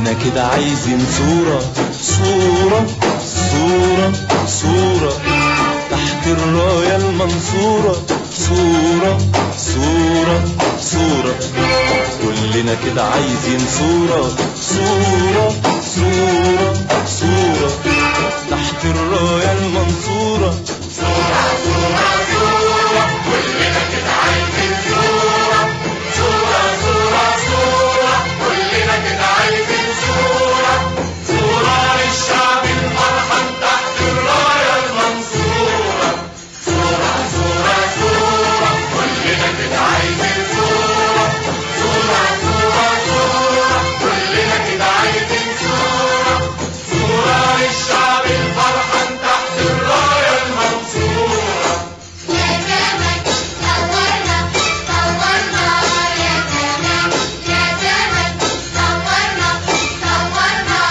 كلنا كده عايزين صورة صورة صورة صورة تحت الراية المنصورة، صورة صورة صورة. كلنا كده عايزين صورة صورة صورة صورة تحت الراية المنصورة، صورة صورة صورة. كلنا كده عايزين صورة صورة صورة صورة. كلنا كده عايزين صورة صورة للشعب الفرحان تحت الراية المنصورة، صورة صورة صورة. كلنا كده عايزين صورة صورة صورة صورة. كلنا كده عايزين صورة صورة للشعب الفرحان تحت الراية المنصورة. يا زمن صورنا صورنا يا زمان، يا زمن صورنا صورنا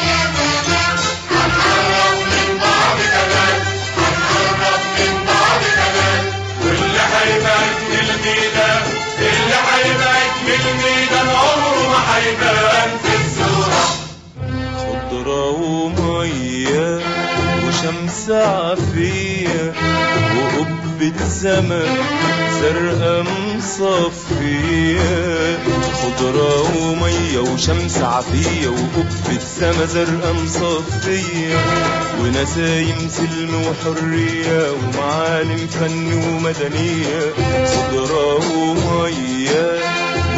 يا زمان. هنقرب من بعض كمان، هنقرب من بعض كمان. واللي هيبعد من الميدان، اللي هيبعد من الميدان عمره ما هيبان في الصورة. خضرة ومية وشمس عافية وقبة سما زرقا مصفية، خضرة ومية وشمس عافية وقبة سما زرقا مصفية، ونسايم سلم وحرية ومعالم فن ومدنية، خضرة ومية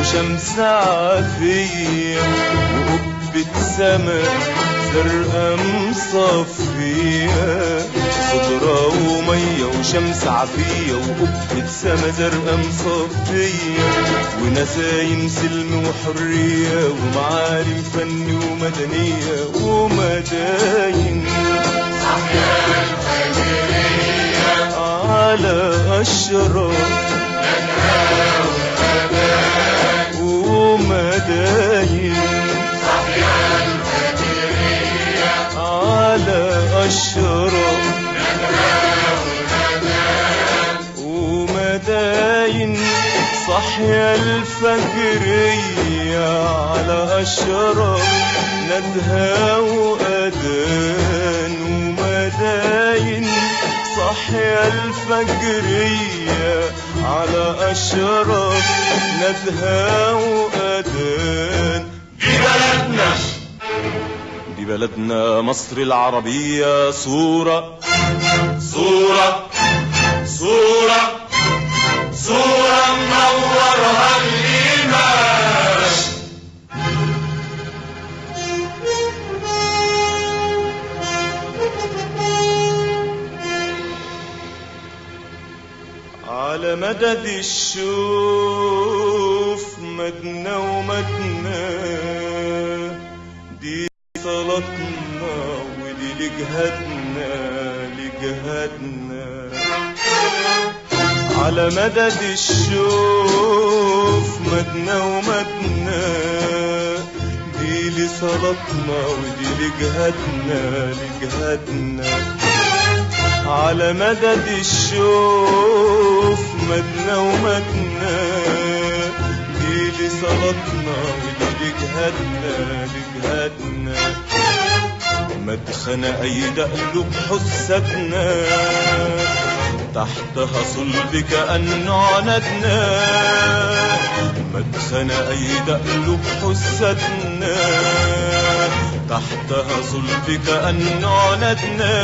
وشمس عافية وقبة سما زرقا مصفية، خضرة ومية وشمس عافية وقبة سما زرقا مصفية، ونسايم سلم وحرية ومعالم فن ومدنية ومداين صحيا الفجرية على أشراف ومداين، صحيا الفجرية على أشراف ومداين، صحيا الفجرية على أشراف ندها وأذان ومداين، صحيا الفجرية على أشراف ندها وأذان. دي بلدنا، دي بلدنا مصر العربية، صورة صورة صورة صورة منورها الإيمان. على مدد الشوف مدنا ومدنا، دي صلاتنا ودي لجهادنا لجهادنا. على مدد الشوف مدنا ومدنا، دي لصلاتنا ودي لجهادنا لجهادنا. على مدد الشوف مدنا ومدنا، دي لصلاتنا ودي لجهادنا لجهادنا. مدخن أيد قلوب حسدنا، تحتها صلب كأنه عنادنا، مدخن أيد قلوب حسدنا، تحتها صلب كأنه عنادنا.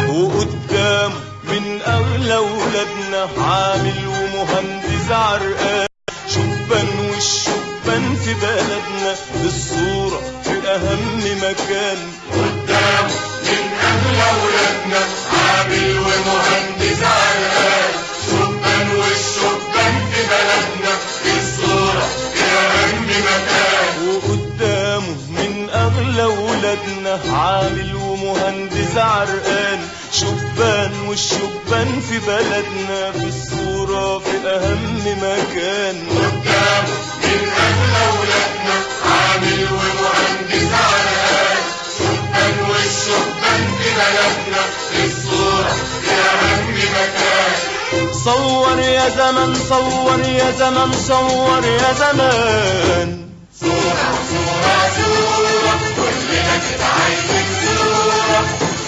وقدام من أغلى ولادنا عامل ومهندس عرقان، شبان والشبان في بلدنا في الصورة في أهم مكان. قدام من أغلى ولادنا عامل ومهندس عرقان، شبان والشبان في بلدنا في الصورة في أهم مكان. وقدامه من أغلى ولادنا عامل ومهندس عرقان، شبان والشبان في بلدنا في الصورة في أهم مكان. قدام من أغلى ولادنا عامل ومهندس عرقان، شبان والشبان في بلدنا في الصورة في أهم مكان. صور يا زمن صور يا زمن صور يا زمان، صورة صورة صورة صورة كلنا كده عايزين صورة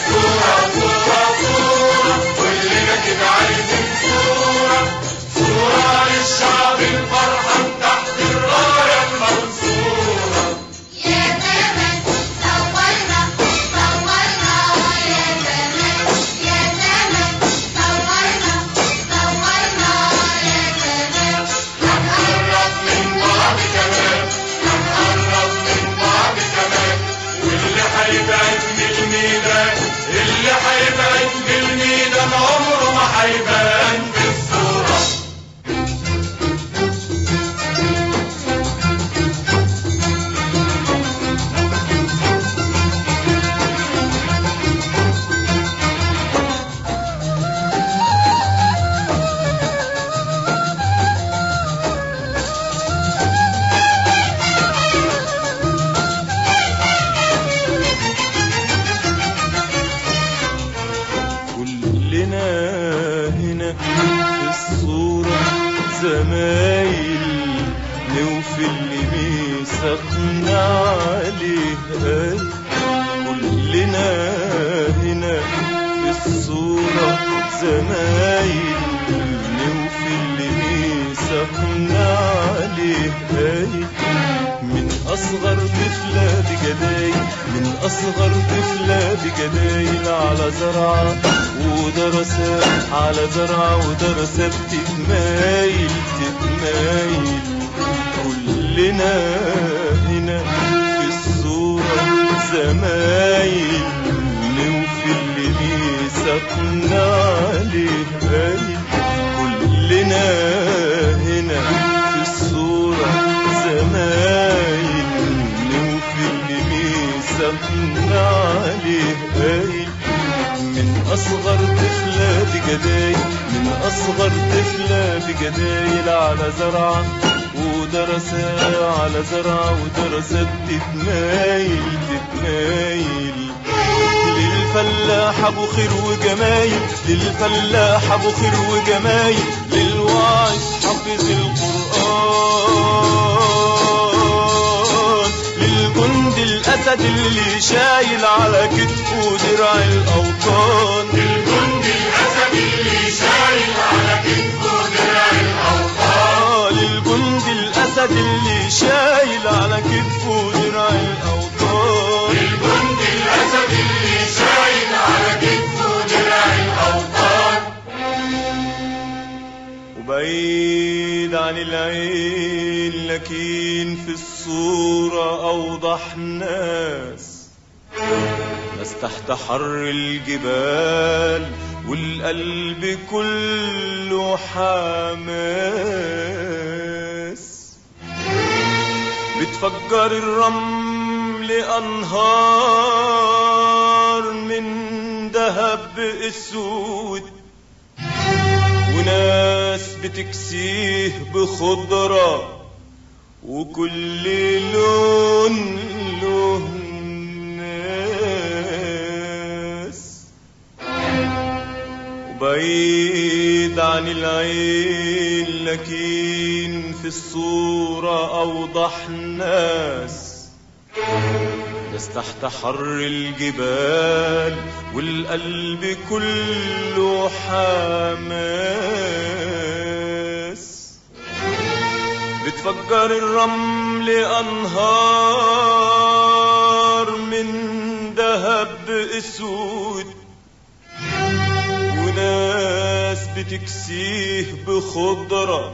صورة صورة صورة كلنا كده عايزين صورة صورة للشعب الفرحان تحت الراية المنصورة يا زمان صورنا صورنا يا زمان يا زمان صورنا صورنا يا زمان هنقرب من بعض كمان هنقرب من بعض كمان واللي هيبعد من الميدان اللي هيبعد من الميدان عمره ما هيبان في الصورة كلنا هنا في الصورة زمايل نوفي اللي ميثاقنا عليه كلنا هنا في الصورة زمايل نوفي اللي ميثاقنا عليه من أصغر طفلة بجدايل من أصغر طفلة بجدايل على زرعة ودرسات على زرعة ودرسات تتمايل تتمايل كلنا هنا في الصورة زمايل نوفي اللي ميثاقنا عليه كلنا هنا في الصورة زمايل نوفي اللي ميثاقنا عليه من أصغر طفلة بجدايل من أصغر طفلة بجدايل على زرعة ودرسات على زرعة ودرسات تتمايل تتمايل للفلاح ابو خير وجمايل للفلاح ابو خير وجمايل للواعظ حافظ القرآن للجند الاسد اللي شايل على كتفه درع الاوطان الجند الأسد اللي شايل على كتفه درع الأوطان للجند الاسد اللي شايل على كتفه درع الاوطان الجند الأسد اللي شايل على كتفه درع الأوطان وبعيد عن العين لكن في الصورة أوضح ناس تحت حر الجبال والقلب كله حماس بتفجر الرمل أنهار من ذهب اسود وناس بتكسيه بخضرة وكل لون له ناس وبعيد عن العين لكن في الصورة أوضح ناس تحت حر الجبال والقلب كله حماس بتفجر الرمل أنهار من ذهب اسود وناس بتكسيه بخضرة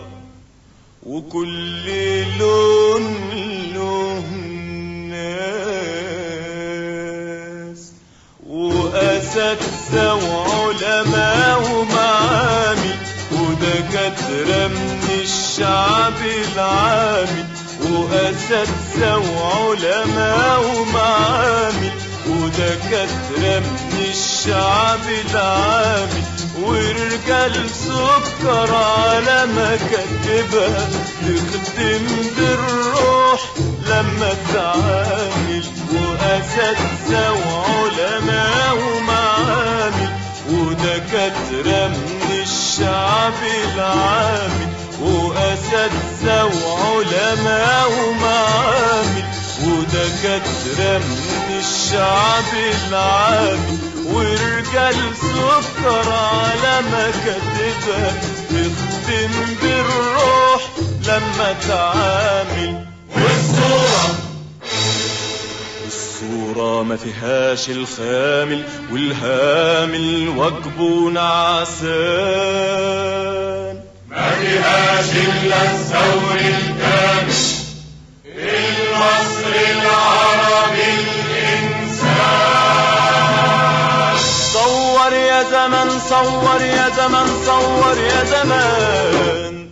وكل لون له ناس وأساتذة وعلماء ومعامل ودكاترة من الشعب العامي وأساتذة وعلماء ومعامل ودكاترة من الشعب العامي ورجال سكر على مكاتبها تخدم بالروح لما تعامل وأساتذة وعلماء ومعامل ودكاترة من الشعب العامي وأساتذة وعلماء ومعامل رمي الشعب العامي ورجال سكر على مكاتبها تخدم بالروح لما تعامل. والصورة ما فيهاش الخامل والهامل واجبه نعسان، ما فيهاش إلا الثور الكامل المصري العربي الإنسان. صور يا زمان صور يا زمان صور يا زمان،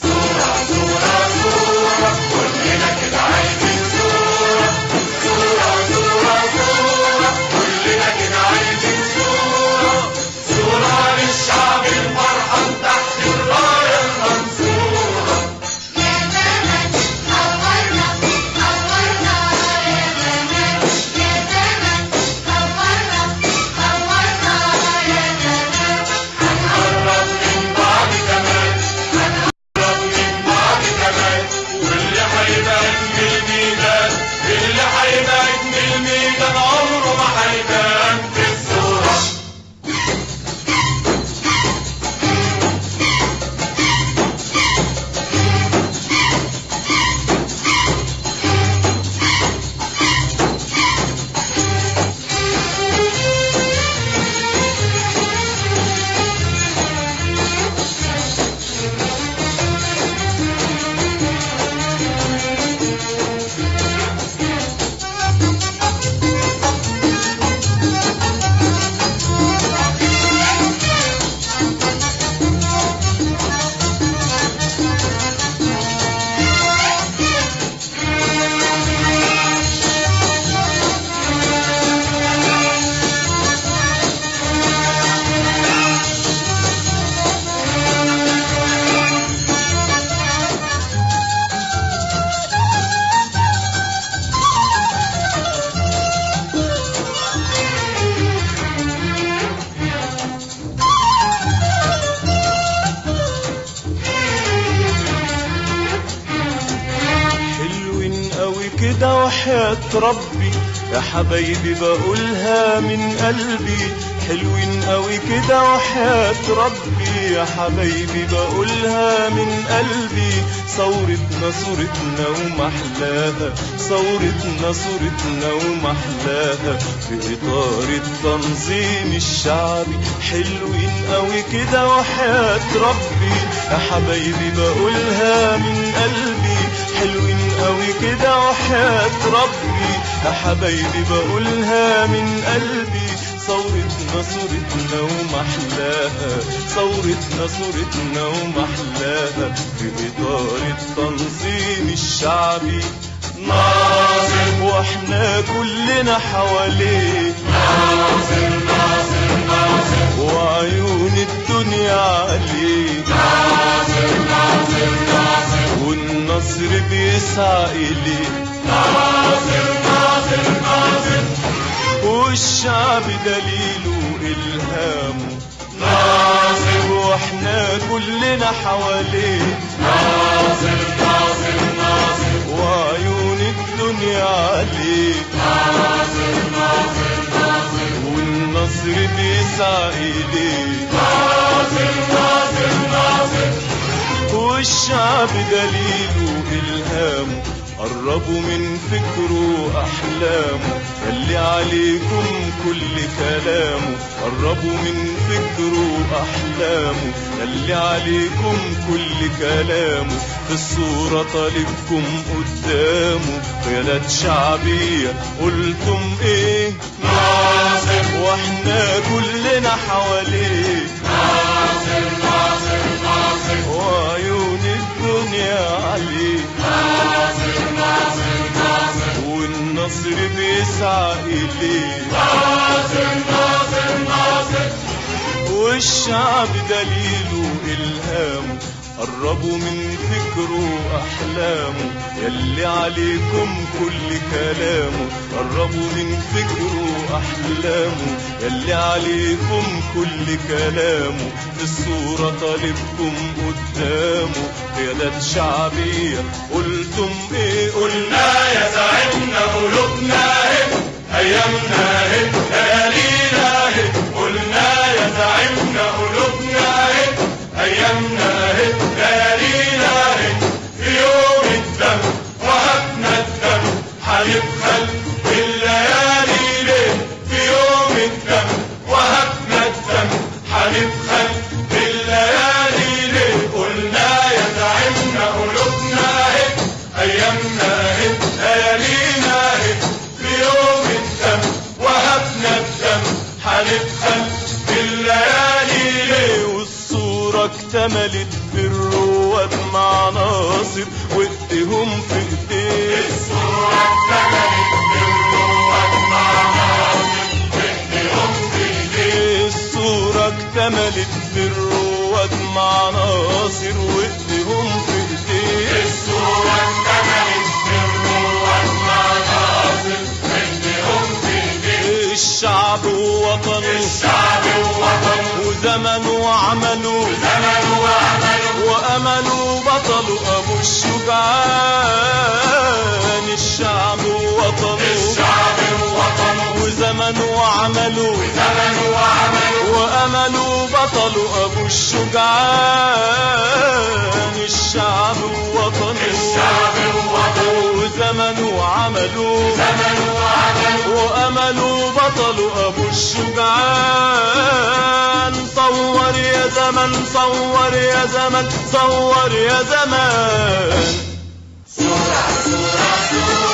صورة صورة صورة كلنا كده عايزين صورة، صورة صورة صورة كلنا كده عايزين صورة، صورة للشعب الفرحان تحت الراية المنصورة. يا زمن صورنا صورنا يا زمن، يا زمن صورنا صورنا يا زمن. هنقرب من بعض كمان، هنقرب من بعض كمان، واللي هيبعد من الميدان، اللي هيبعد من الميدان عمره ما هيبان في الصورة. كده وحياة ربي يا حبايبي بقولها من قلبي، حلوين قوي كده وحياة ربي يا حبايبي بقولها من قلبي. ثورتنا صورتنا ومحلاها، ثورتنا صورتنا ومحلاها في إطار التنظيم الشعبي. حلوين قوي كده وحياة ربي يا حبايبي بقولها من قلبي، حلوين قوي كده وحياة ربي يا حبايبي بقولها من قلبي. ثورتنا صورتنا ومحلاها، ثورتنا صورتنا ومحلاها في إطار التنظيم الشعبي. ناصر واحنا كلنا حواليه، ناصر ناصر ناصر وعيون الدنيا عليه، ناصر ناصر ناصر والنصر بيسعى إليه. ناصر ناصر ناصر والشعب دليله إلهامه، ناصر واحنا كلنا حواليه، ناصر ناصر ناصر وعيون الدنيا عليه، ناصر ناصر ناصر والنصر بيسعى إليه. ناصر ناصر ناصر والشعب دليله إلهامه، قربوا من فكره أحلامه، يلي عليكم كل كلامه. قربوا من فكره أحلامه، يلي عليكم كل كلامه. في الصورة طالبكم قدامه قيادات شعبية، قلتم إيه؟ ناصر واحنا كلنا حواليه، ناصر ناصر ناصر وعيون الدنيا عليه، ناصر ناصر ناصر والنصر بيسعى إليه. ناصر ناصر ناصر والشعب دليله إلهامه، قربوا من فكره وأحلامه يلي عليكم كل كلامه. قربوا من فكره وأحلامه يلي عليكم كل كلامه. في الصورة طالبكم قدامه قيادات شعبية قلتم ايه؟ قلنا يا زعيمنا قلوبنا اهي ايامنا اهي ليالينا اهي. قلنا يا زعيمنا قلوبنا اهي ايامنا اهي ليالينا اهي. في يوم الدم وهبنا الدم هنبخل بالليالي ليه؟ في يوم الدم وهبنا الدم هنبخل بالليالي ليه؟ قلنا يا زعيمنا قلوبنا اهي ايامنا اهي ليالينا اهي. في يوم الدم وهبنا الدم هنبخل بالليالي ليه؟ والصورة اكتملت بالرواد مع ناصر وايديهم في ايديه. الصورة اكتملت بالرواد مع ناصر وايديهم في ايديه. الصورة اكتملت بالرواد مع ناصر وايديهم في ايديه. الصورة اكتملت بالرواد مع ناصر وايديهم في ايديه. الشعب ووطنه الشعب ووطنه وزمنه وعمله زمنه وعمله وأمله بطله أبو الشجعان. الشعب ووطنه الشعب ووطنه وزمنه وعمله زمنه وعمله وأمله بطله أبو الشجعان. الشعب ووطنه الشعب ووطنه وزمنه وعمله زمنه وعمله وأمله بطله أبو الشجعان. صور يا زمن صور يا زمن صور يا زمان. صورة صورة صورة